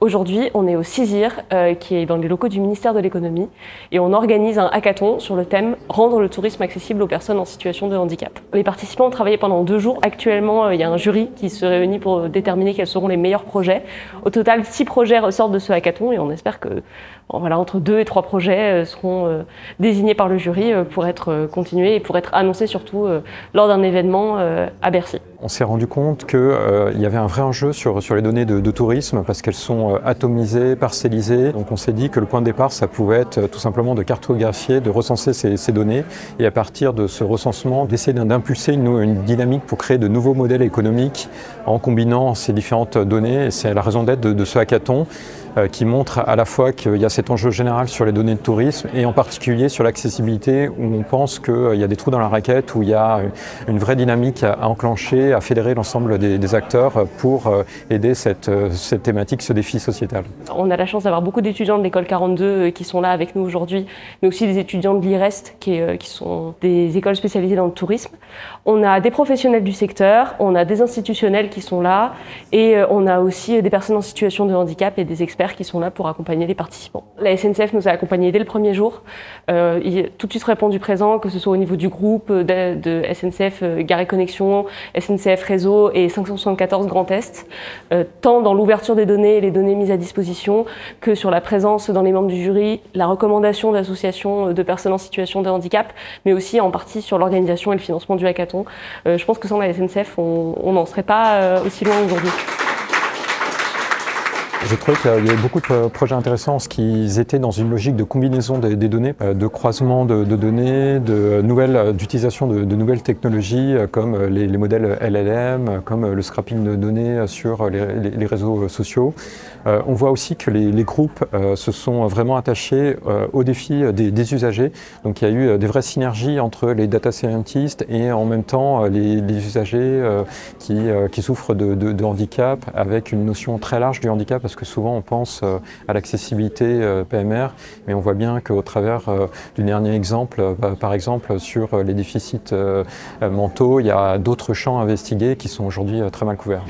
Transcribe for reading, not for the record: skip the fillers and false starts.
Aujourd'hui, on est au CISIR, qui est dans les locaux du ministère de l'économie, et on organise un hackathon sur le thème « Rendre le tourisme accessible aux personnes en situation de handicap ». Les participants ont travaillé pendant 2 jours. Actuellement, il y a un jury qui se réunit pour déterminer quels seront les meilleurs projets. Au total, 6 projets ressortent de ce hackathon, et on espère que entre 2 et 3 projets seront désignés par le jury pour être continués et pour être annoncés surtout lors d'un événement à Bercy. On s'est rendu compte qu'il y avait un vrai enjeu sur les données de tourisme parce qu'elles sont atomisées, parcellisées. Donc on s'est dit que le point de départ, ça pouvait être tout simplement de cartographier, de recenser ces données et à partir de ce recensement, d'essayer d'impulser une dynamique pour créer de nouveaux modèles économiques en combinant ces différentes données. Et c'est la raison d'être de ce hackathon qui montre à la fois qu'il y a cet enjeu général sur les données de tourisme et en particulier sur l'accessibilité où on pense qu'il y a des trous dans la raquette, où il y a une vraie dynamique à enclencher, à fédérer l'ensemble des acteurs pour aider cette thématique, ce défi sociétal. On a la chance d'avoir beaucoup d'étudiants de l'école 42 qui sont là avec nous aujourd'hui, mais aussi des étudiants de l'IREST qui sont des écoles spécialisées dans le tourisme. On a des professionnels du secteur, on a des institutionnels qui sont là et on a aussi des personnes en situation de handicap et des experts qui sont là pour accompagner les participants. La SNCF nous a accompagnés dès le premier jour. Il a tout de suite répondu présent, que ce soit au niveau du groupe de SNCF Gare et Connexion, SNCF Réseau et 574 Grand Est, tant dans l'ouverture des données et les données mises à disposition que sur la présence dans les membres du jury, la recommandation d'associations de personnes en situation de handicap, mais aussi en partie sur l'organisation et le financement du hackathon. Je pense que sans la SNCF, on n'en serait pas aussi loin aujourd'hui. J'ai trouvé qu'il y avait beaucoup de projets intéressants parce qu'ils étaient dans une logique de combinaison des données, de croisement de données, d'utilisation de nouvelles technologies comme les modèles LLM, comme le scrapping de données sur les réseaux sociaux. On voit aussi que les groupes se sont vraiment attachés aux défis des usagers. Donc il y a eu des vraies synergies entre les data scientists et en même temps les usagers qui souffrent de handicap avec une notion très large du handicap parce que souvent on pense à l'accessibilité PMR, mais on voit bien qu'au travers du dernier exemple, par exemple sur les déficits mentaux, il y a d'autres champs à investiguer qui sont aujourd'hui très mal couverts.